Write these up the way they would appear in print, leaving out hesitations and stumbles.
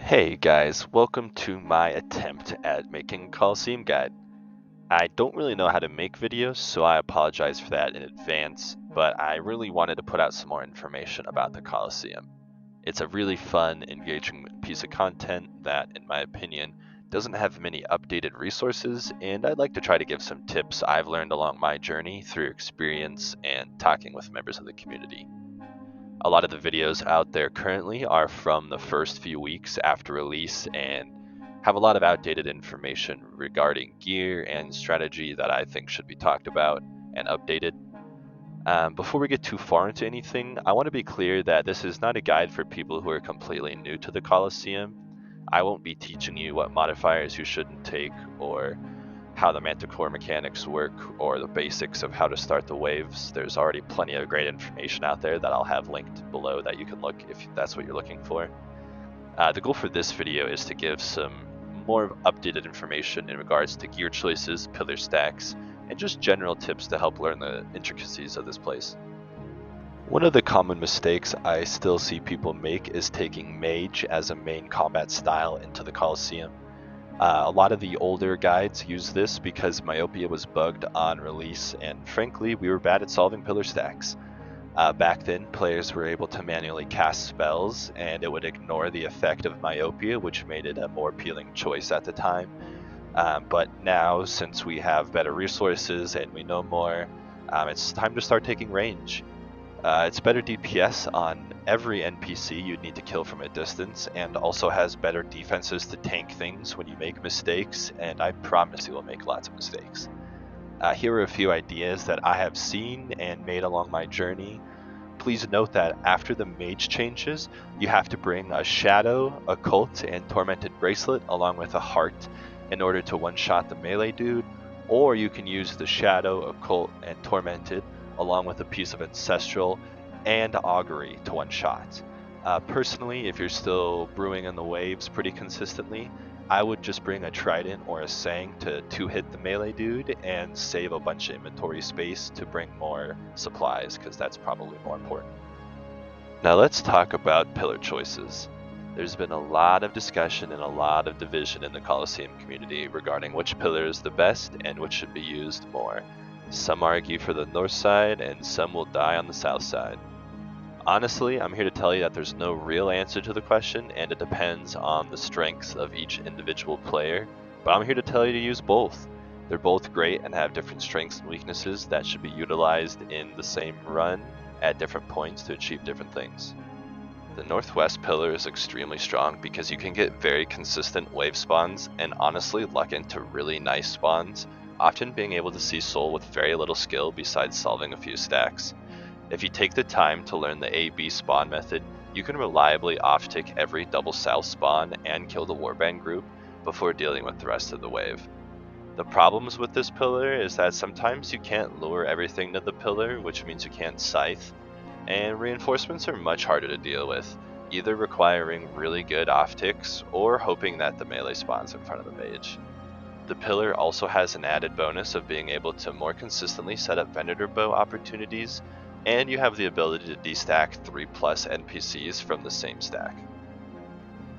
Hey guys, welcome to my attempt at making a Colosseum guide. I don't really know how to make videos, so I apologize for that in advance, but I really wanted to put out some more information about the Colosseum. It's a really fun, engaging piece of content that, in my opinion, doesn't have many updated resources, and I'd like to try to give some tips I've learned along my journey through experience and talking with members of the community. A lot of the videos out there currently are from the first few weeks after release and have a lot of outdated information regarding gear and strategy that I think should be talked about and updated. Before we get too far into anything, I want to be clear that this is not a guide for people who are completely new to the Colosseum. I won't be teaching you what modifiers you shouldn't take or how the Manticore mechanics work or the basics of how to start the waves. There's already plenty of great information out there that I'll have linked below that you can look if that's what you're looking for. The goal for this video is to give some more updated information in regards to gear choices, pillar stacks, and just general tips to help learn the intricacies of this place. One of the common mistakes I still see people make is taking Mage as a main combat style into the Colosseum. A lot of the older guides use this because myopia was bugged on release, and frankly, we were bad at solving pillar stacks. Back then, players were able to manually cast spells, and it would ignore the effect of myopia, which made it a more appealing choice at the time. But now, since we have better resources and we know more, it's time to start taking range. It's better DPS on every NPC you'd need to kill from a distance, and also has better defenses to tank things when you make mistakes, and I promise you will make lots of mistakes. Here are a few ideas that I have seen and made along my journey. Please note that after the Mage changes, you have to bring a Shadow, Occult, and Tormented Bracelet along with a Heart in order to one-shot the melee dude, or you can use the Shadow, Occult, and Tormented along with a piece of Ancestral and Augury to one-shot. Personally, if you're still brewing in the waves pretty consistently, I would just bring a Trident or a Sang to two-hit the melee dude and save a bunch of inventory space to bring more supplies, because that's probably more important. Now let's talk about pillar choices. There's been a lot of discussion and a lot of division in the Colosseum community regarding which pillar is the best and which should be used more. Some argue for the north side, and some will die on the south side. Honestly, I'm here to tell you that there's no real answer to the question, and it depends on the strengths of each individual player, but I'm here to tell you to use both. They're both great and have different strengths and weaknesses that should be utilized in the same run at different points to achieve different things. The northwest pillar is extremely strong because you can get very consistent wave spawns and honestly luck into really nice spawns, often being able to see soul with very little skill besides solving a few stacks. If you take the time to learn the A-B spawn method, you can reliably offtick every double south spawn and kill the warband group before dealing with the rest of the wave. The problems with this pillar is that sometimes you can't lure everything to the pillar, which means you can't scythe, and reinforcements are much harder to deal with, either requiring really good offticks or hoping that the melee spawns in front of the mage. The pillar also has an added bonus of being able to more consistently set up Venator Bow opportunities, and you have the ability to destack 3+ NPCs from the same stack.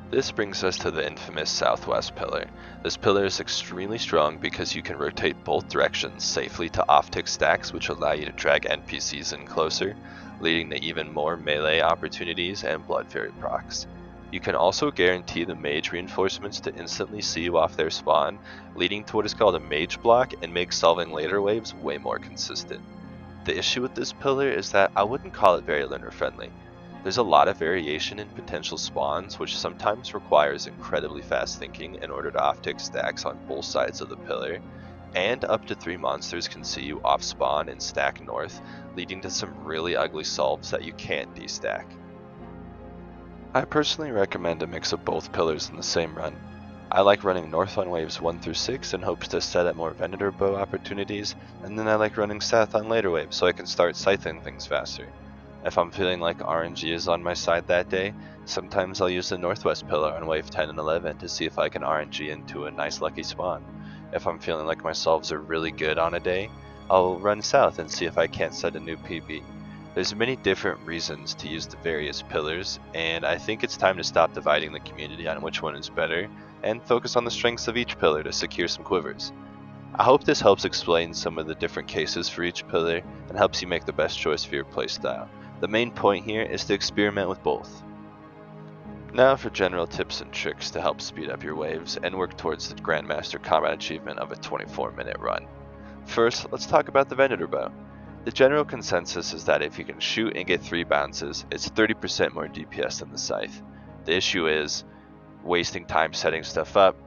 This brings us to the infamous southwest pillar. This pillar is extremely strong because you can rotate both directions safely to offtick stacks, which allow you to drag NPCs in closer, leading to even more melee opportunities and Blood Fury procs. You can also guarantee the mage reinforcements to instantly see you off their spawn, leading to what is called a mage block and makes solving later waves way more consistent. The issue with this pillar is that I wouldn't call it very learner friendly. There's a lot of variation in potential spawns, which sometimes requires incredibly fast thinking in order to offtick stacks on both sides of the pillar, and up to 3 monsters can see you off spawn and stack north, leading to some really ugly solves that you can't destack. I personally recommend a mix of both pillars in the same run. I like running north on waves 1 through 6 in hopes to set up more Venator Bow opportunities, and then I like running south on later waves so I can start scything things faster. If I'm feeling like RNG is on my side that day, sometimes I'll use the northwest pillar on wave 10 and 11 to see if I can RNG into a nice lucky spawn. If I'm feeling like my solves are really good on a day, I'll run south and see if I can't set a new PB. There's many different reasons to use the various pillars, and I think it's time to stop dividing the community on which one is better, and focus on the strengths of each pillar to secure some quivers. I hope this helps explain some of the different cases for each pillar, and helps you make the best choice for your playstyle. The main point here is to experiment with both. Now for general tips and tricks to help speed up your waves, and work towards the Grandmaster Combat achievement of a 24-minute run. First, let's talk about the Venator Bow. The general consensus is that if you can shoot and get 3 bounces, it's 30% more DPS than the Scythe. The issue is, wasting time setting stuff up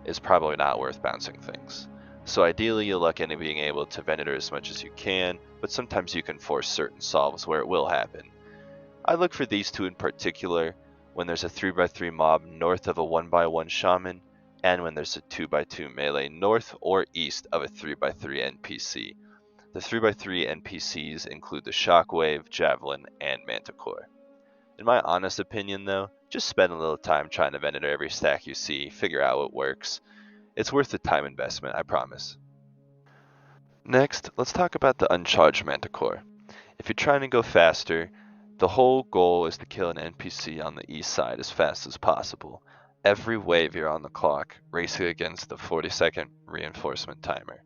is probably not worth bouncing things. So ideally you'll look into being able to Venator as much as you can, but sometimes you can force certain solves where it will happen. I look for these two in particular when there's a 3x3 mob north of a 1x1 shaman, and when there's a 2x2 melee north or east of a 3x3 NPC. The 3x3 NPCs include the Shockwave, Javelin, and Manticore. In my honest opinion though, just spend a little time trying to Venator every stack you see, figure out what works. It's worth the time investment, I promise. Next, let's talk about the Uncharged Manticore. If you're trying to go faster, the whole goal is to kill an NPC on the east side as fast as possible. Every wave you're on the clock, racing against the 40-second reinforcement timer.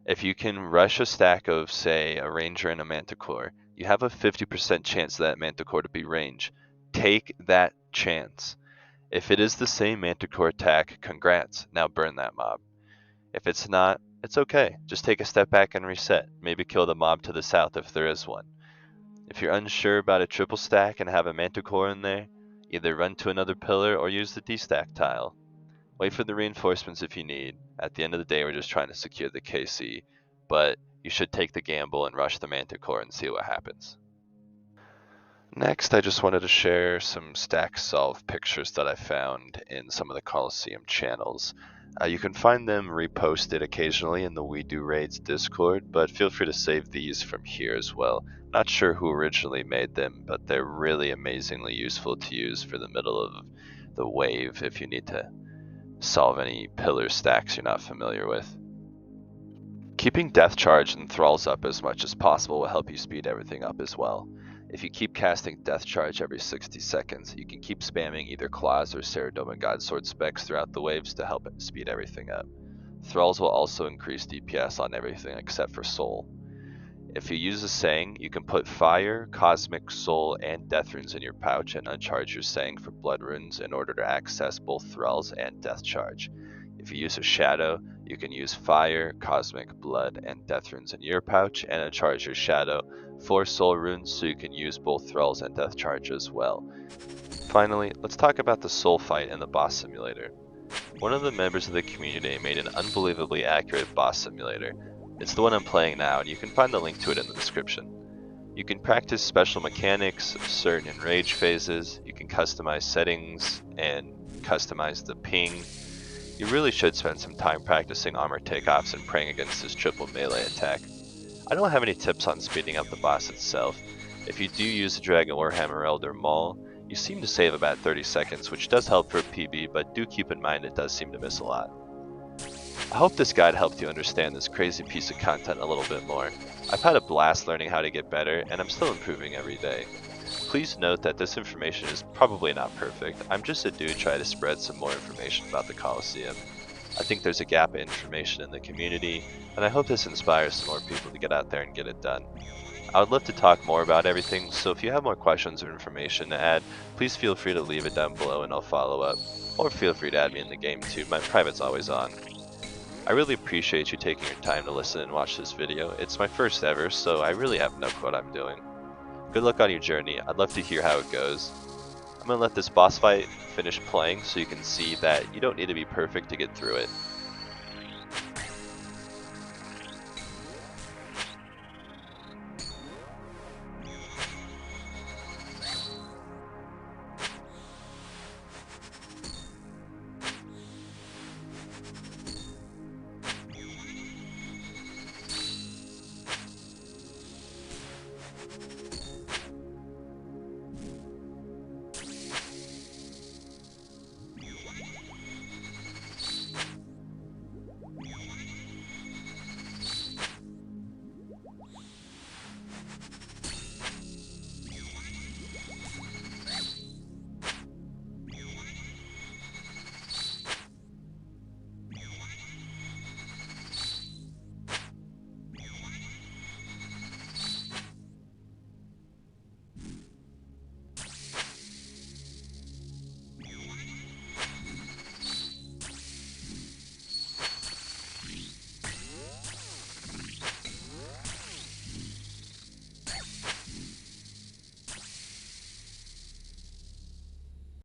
If you can rush a stack of, say, a Ranger and a Manticore, you have a 50% chance of that Manticore to be range. Take that chance. If it is the same Manticore attack, congrats, now burn that mob. If it's not, it's okay, just take a step back and reset, maybe kill the mob to the south if there is one. If you're unsure about a triple stack and have a Manticore in there, either run to another pillar or use the destack tile. Wait for the reinforcements if you need. At the end of the day, we're just trying to secure the KC, but you should take the gamble and rush the Manticore and see what happens. Next, I just wanted to share some stack solve pictures that I found in some of the Colosseum channels. You can find them reposted occasionally in the We Do Raids Discord, but feel free to save these from here as well. Not sure who originally made them, but they're really amazingly useful to use for the middle of the wave if you need to solve any pillar stacks you're not familiar with. Keeping Death Charge and Thralls up as much as possible will help you speed everything up as well. If you keep casting Death Charge every 60 seconds, you can keep spamming either Claws or Ceradoma Godsword specs throughout the waves to help speed everything up. Thralls will also increase DPS on everything except for Soul. If you use a Saying, you can put Fire, Cosmic, Soul, and Death Runes in your pouch and uncharge your Saying for Blood Runes in order to access both Thralls and Death Charge. If you use a Shadow, you can use Fire, Cosmic, Blood, and Death Runes in your pouch and uncharge your Shadow for Soul Runes so you can use both Thralls and Death Charge as well. Finally, let's talk about the Soul fight in the boss simulator. One of the members of the community made an unbelievably accurate boss simulator. It's the one I'm playing now, and you can find the link to it in the description. You can practice special mechanics, certain enrage phases, you can customize settings, and customize the ping. You really should spend some time practicing armor takeoffs and praying against this triple melee attack. I don't have any tips on speeding up the boss itself. If you do use the Dragon Warhammer Elder Maul, you seem to save about 30 seconds, which does help for a PB, but do keep in mind it does seem to miss a lot. I hope this guide helped you understand this crazy piece of content a little bit more. I've had a blast learning how to get better, and I'm still improving every day. Please note that this information is probably not perfect. I'm just a dude trying to spread some more information about the Colosseum. I think there's a gap of information in the community, and I hope this inspires some more people to get out there and get it done. I would love to talk more about everything, so if you have more questions or information to add, please feel free to leave it down below and I'll follow up. Or feel free to add me in the game too, my private's always on. I really appreciate you taking your time to listen and watch this video. It's my first ever, so I really have no clue what I'm doing. Good luck on your journey, I'd love to hear how it goes. I'm going to let this boss fight finish playing so you can see that you don't need to be perfect to get through it.